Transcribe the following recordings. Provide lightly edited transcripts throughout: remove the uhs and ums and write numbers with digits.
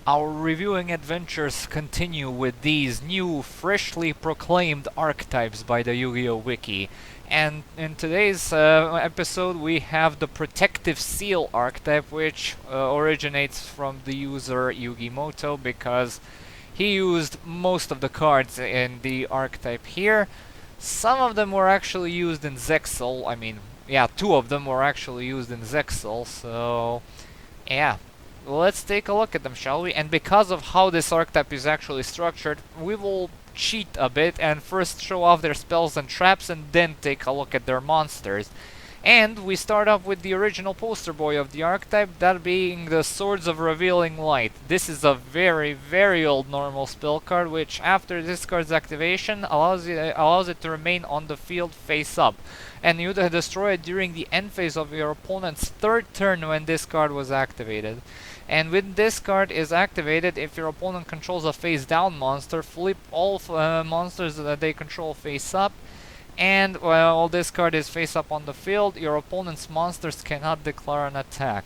Our reviewing adventures continue with these new, freshly proclaimed archetypes by the Yu-Gi-Oh! Wiki. And in today's episode we have the Protective Seal archetype, which originates from the user Yugimoto because he used most of the cards in the archetype here. Some of them were actually used in Zexal. I mean, yeah, two of them were actually used in Zexal, so yeah. Let's take a look at them, shall we? And because of how this archetype is actually structured, we will cheat a bit and first show off their spells and traps and then take a look at their monsters. And we start off with the original poster boy of the archetype, that being the Swords of Revealing Light. This is a very, very old normal spell card, which after this card's activation allows it to remain on the field face up. And you destroy it during the end phase of your opponent's third turn when this card was activated. And when this card is activated, if your opponent controls a face down monster, flip all monsters that they control face up. And while this card is face up on the field, your opponent's monsters cannot declare an attack.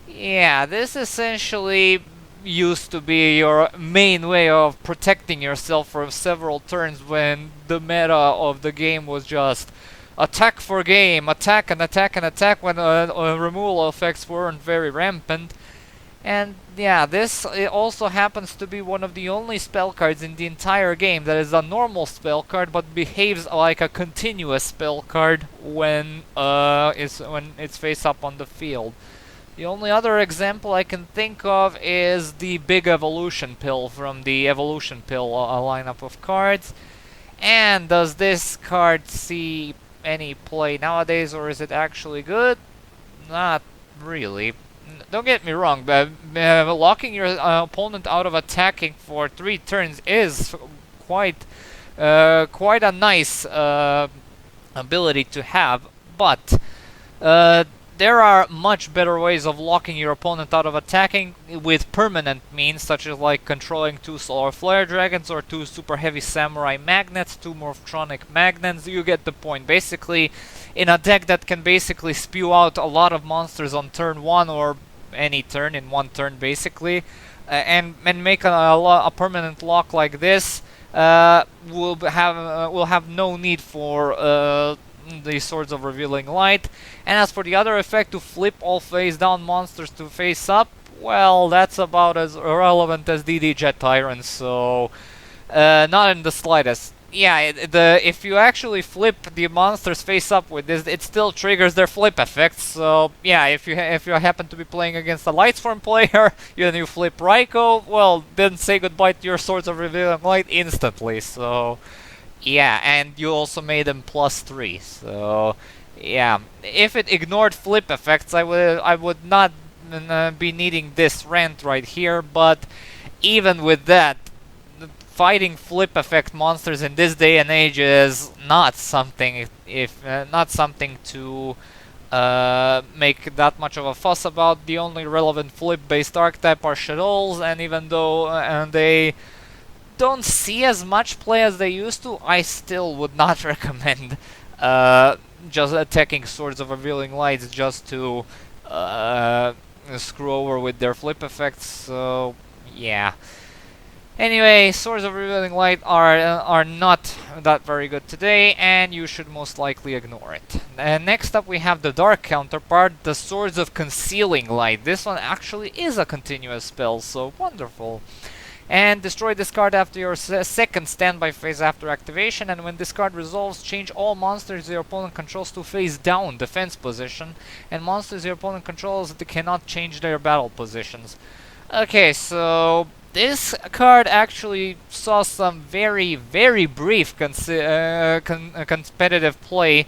Yeah, this essentially used to be your main way of protecting yourself for several turns when the meta of the game was just attack for game, attack and attack and attack when removal effects weren't very rampant. And yeah, this also happens to be one of the only spell cards in the entire game that is a normal spell card but behaves like a continuous spell card when it's face up on the field. The only other example I can think of is the Big Evolution Pill from the Evolution Pill lineup of cards. And does this card see any play nowadays, or is it actually good? Not really. Don't get me wrong, but locking your opponent out of attacking for 3 turns is quite a nice ability to have, but there are much better ways of locking your opponent out of attacking with permanent means, such as like controlling 2 Solar Flare Dragons or 2 Super Heavy Samurai Magnets, 2 Morphtronic Magnets. You get the point. Basically, in a deck that can basically spew out a lot of monsters on turn 1 or any turn in 1 turn basically, and make a permanent lock like this, we'll have no need for the Swords of Revealing Light. And as for the other effect, to flip all face down monsters to face up, well, that's about as irrelevant as DD Jet Tyrant, so not in the slightest. Yeah, if you actually flip the monsters face up with this, it still triggers their flip effects. So yeah, if you happen to be playing against a Lightsworn player, you flip Raikou, well, then say goodbye to your Swords of Revealing Light instantly. So yeah, and you also made them +3. So yeah, if it ignored flip effects, I would not be needing this rant right here. But even with that, fighting flip effect monsters in this day and age is not something not something to make that much of a fuss about. The only relevant flip based archetype are Shadows, and even though they don't see as much play as they used to, I still would not recommend just attacking Swords of Revealing Lights just to screw over with their flip effects. So yeah. Anyway, Swords of Revealing Light are not that very good today, and you should most likely ignore it. And next up we have the dark counterpart, the Swords of Concealing Light. This one actually is a continuous spell, so wonderful. And destroy this card after your second standby phase after activation, and when this card resolves, change all monsters your opponent controls to face down defense position, and monsters your opponent controls cannot change their battle positions. Okay, so this card actually saw some very, very brief competitive play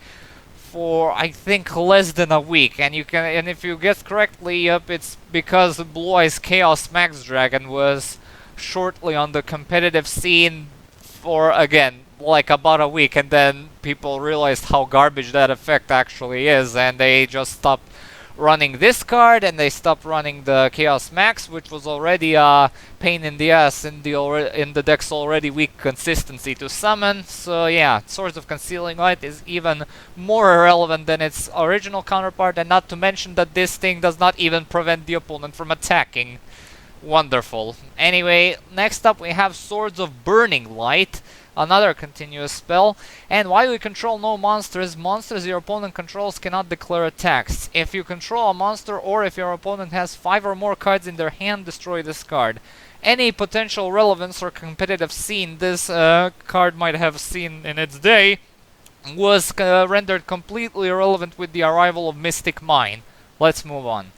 for, I think, less than a week, and if you guess correctly, it's because Blue Eyes Chaos Max Dragon was shortly on the competitive scene for, again, like about a week, and then people realized how garbage that effect actually is, and they just stopped running this card, and they stopped running the Chaos Max, which was already a pain in the ass in the deck's already weak consistency to summon. So yeah, Swords of Concealing Light is even more irrelevant than its original counterpart, and not to mention that this thing does not even prevent the opponent from attacking. Wonderful. Anyway, next up we have Swords of Burning Light, another continuous spell. And while you control no monsters, monsters your opponent controls cannot declare attacks. If you control a monster or if your opponent has 5 or more cards in their hand, destroy this card. Any potential relevance or competitive scene this card might have seen in its day was rendered completely irrelevant with the arrival of Mystic Mine. Let's move on.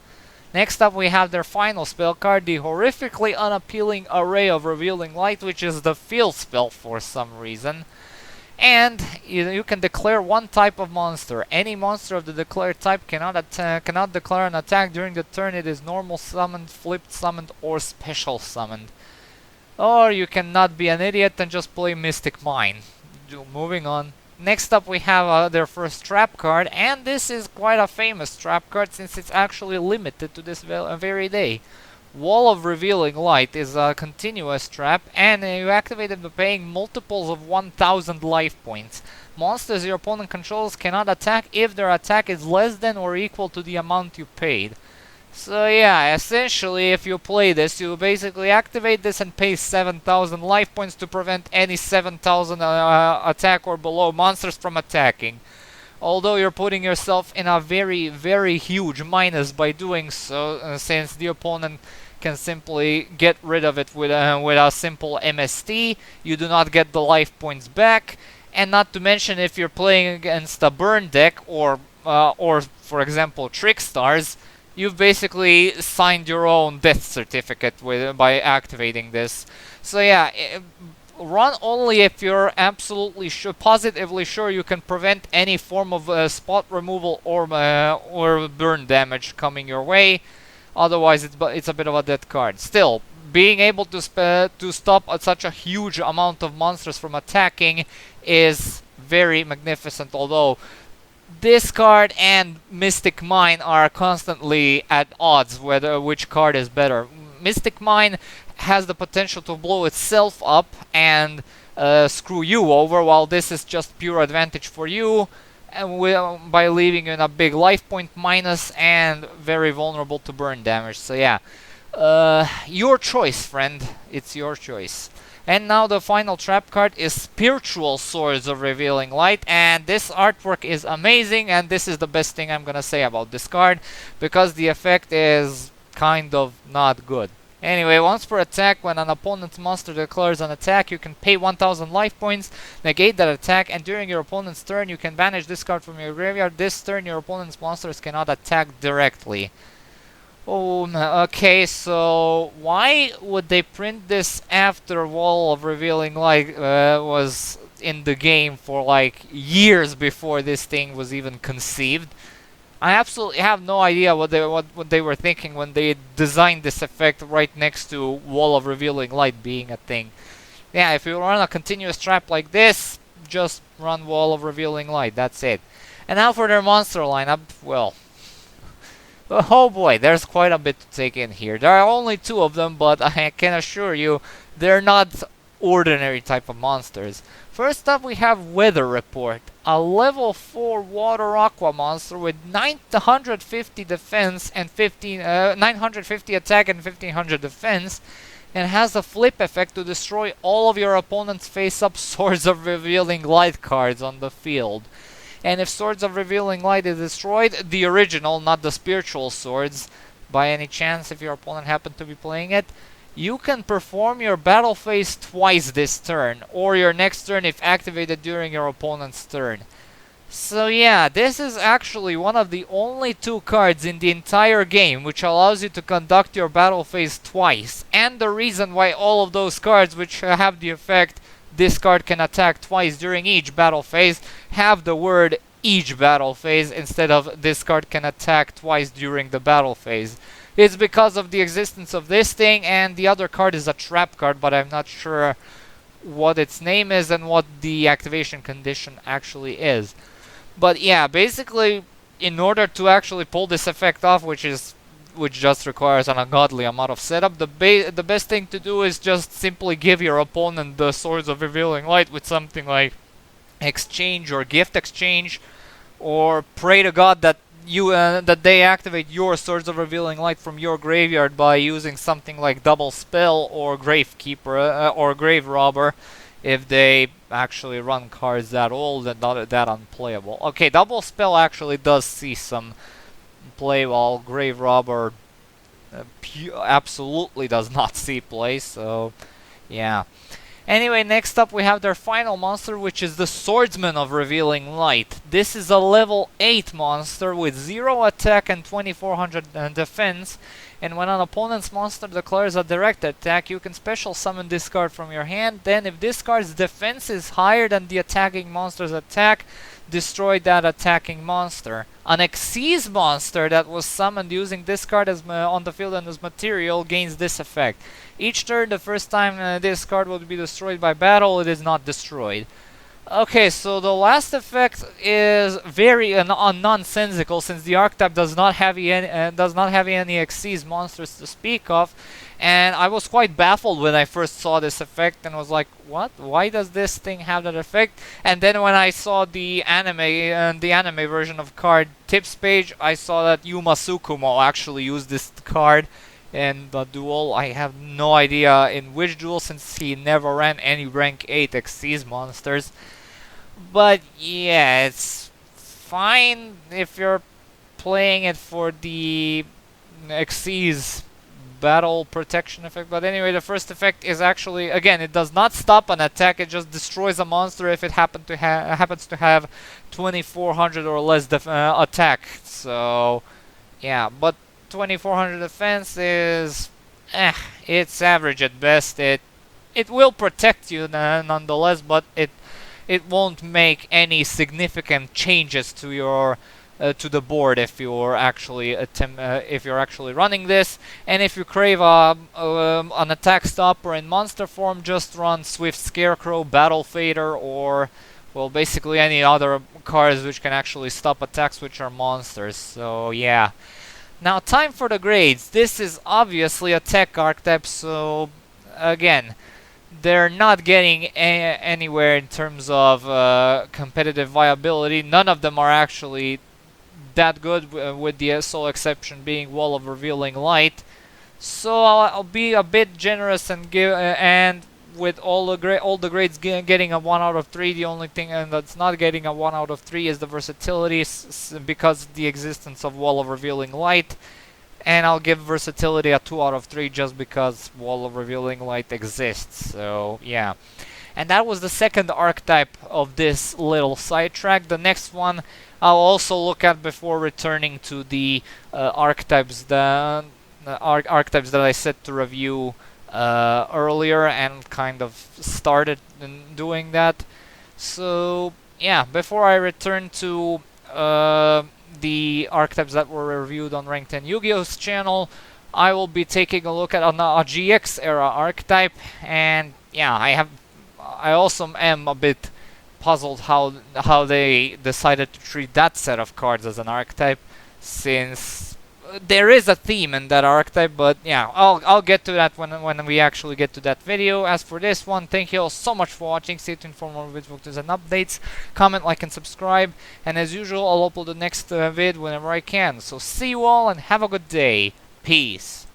Next up we have their final spell card, the horrifically unappealing Array of Revealing Light, which is the field spell for some reason. And you can declare one type of monster. Any monster of the declared type cannot declare an attack during the turn it is normal summoned, flipped summoned, or special summoned. Or you cannot be an idiot and just play Mystic Mine. Moving on. Next up we have their first trap card, and this is quite a famous trap card since it's actually limited to this very day. Wall of Revealing Light is a continuous trap, and you activate it by paying multiples of 1000 life points. Monsters your opponent controls cannot attack if their attack is less than or equal to the amount you paid. So yeah, essentially if you play this, you basically activate this and pay 7000 life points to prevent any 7000 attack or below monsters from attacking. Although you're putting yourself in a very, very huge minus by doing so, since the opponent can simply get rid of it with a simple MST, you do not get the life points back, and not to mention if you're playing against a burn deck or for example Trick Stars, you've basically signed your own death certificate by activating this. So yeah, run only if you're absolutely positively sure you can prevent any form of spot removal or burn damage coming your way. Otherwise, it's a bit of a dead card. Still, being able to stop such a huge amount of monsters from attacking is very magnificent. Although this card and Mystic Mine are constantly at odds whether which card is better. Mystic Mine has the potential to blow itself up and screw you over, while this is just pure advantage for you, and by leaving you in a big life point minus and very vulnerable to burn damage. So yeah, your choice, friend. It's your choice. And now the final trap card is Spiritual Swords of Revealing Light, and this artwork is amazing, and this is the best thing I'm gonna say about this card, because the effect is kind of not good. Anyway, once per attack, when an opponent's monster declares an attack, you can pay 1000 life points, negate that attack, and during your opponent's turn you can banish this card from your graveyard. This turn your opponent's monsters cannot attack directly. Oh, okay, so why would they print this after Wall of Revealing Light was in the game for like years before this thing was even conceived? I absolutely have no idea what they were thinking when they designed this effect right next to Wall of Revealing Light being a thing. Yeah, if you run a continuous trap like this, just run Wall of Revealing Light, that's it. And now for their monster lineup, well, oh boy, there's quite a bit to take in here. There are only 2 of them, but I can assure you they're not ordinary type of monsters. First up we have Weather Report, a level 4 water aqua monster with 950 defense and 950 attack and 1500 defense, and has a flip effect to destroy all of your opponent's face-up Swords of Revealing Light cards on the field. And if Swords of Revealing Light is destroyed, the original, not the spiritual swords, by any chance if your opponent happened to be playing it, you can perform your battle phase twice this turn, or your next turn if activated during your opponent's turn. So yeah, this is actually one of the only 2 cards in the entire game which allows you to conduct your battle phase twice, and the reason why all of those cards which have the effect this card can attack twice during each battle phase have the word each battle phase instead of this card can attack twice during the battle phase. It's because of the existence of this thing, and the other card is a trap card, but I'm not sure what its name is and what the activation condition actually is. But yeah, basically, in order to actually pull this effect off, which just requires an ungodly amount of setup, the best thing to do is just simply give your opponent the Swords of Revealing Light with something like exchange or gift exchange, or pray to God that that they activate your Swords of Revealing Light from your graveyard by using something like Double Spell or Gravekeeper or Grave Robber, if they actually run cards that old and not that unplayable. Okay, Double Spell actually does see some play, while Grave Robber absolutely does not see play, so yeah. Anyway, next up we have their final monster, which is the Swordsman of Revealing Light. This is a level 8 monster with 0 attack and 2400 defense, and when an opponent's monster declares a direct attack, you can special summon this card from your hand. Then if this card's defense is higher than the attacking monster's attack, destroy that attacking monster. An Xyz monster that was summoned using this card as on the field and as material gains this effect. Each turn, the first time this card will be destroyed by battle, it is not destroyed. Okay, so the last effect is very nonsensical, since the archetype does not have any Xyz monsters to speak of, and I was quite baffled when I first saw this effect and was like, what? Why does this thing have that effect? And then when I saw the anime version of card tips page, I saw that Yuma Tsukumo actually used this card in the duel. I have no idea in which duel, since he never ran any rank 8 Xyz monsters. But yeah, it's fine if you're playing it for the Xyz battle protection effect. But anyway, the first effect is actually, again, it does not stop an attack, it just destroys a monster if it happens to have 2400 or less attack. So yeah, but 2400 defense is it's average at best. It will protect you nonetheless, but it won't make any significant changes to your to the board if you're actually running this. And if you crave an attack stopper in monster form, just run Swift Scarecrow, Battle Fader, or well, basically any other cards which can actually stop attacks which are monsters. So yeah. Now time for the grades. This is obviously a tech archetype, so again, they're not getting anywhere in terms of competitive viability. None of them are actually that good, with the sole exception being Wall of Revealing Light. So I'll be a bit generous and give and with all the grades getting a 1 out of 3. The only thing that's not getting a 1 out of 3 is the versatility, because the existence of Wall of Revealing Light. And I'll give versatility a 2 out of 3 just because Wall of Revealing Light exists. So yeah. And that was the second archetype of this little sidetrack. The next one I'll also look at before returning to the archetypes that I set to review earlier, and kind of started doing that. So yeah, before I return to the archetypes that were reviewed on Rank 10 Yu-Gi-Oh's channel, I will be taking a look at a GX era archetype. And yeah, I also am a bit puzzled how they decided to treat that set of cards as an archetype, since there is a theme in that archetype. But yeah, I'll get to that when we actually get to that video. As for this one, thank you all so much for watching. Stay tuned for more videos and updates. Comment, like, and subscribe. And as usual, I'll upload the next vid whenever I can. So see you all and have a good day. Peace.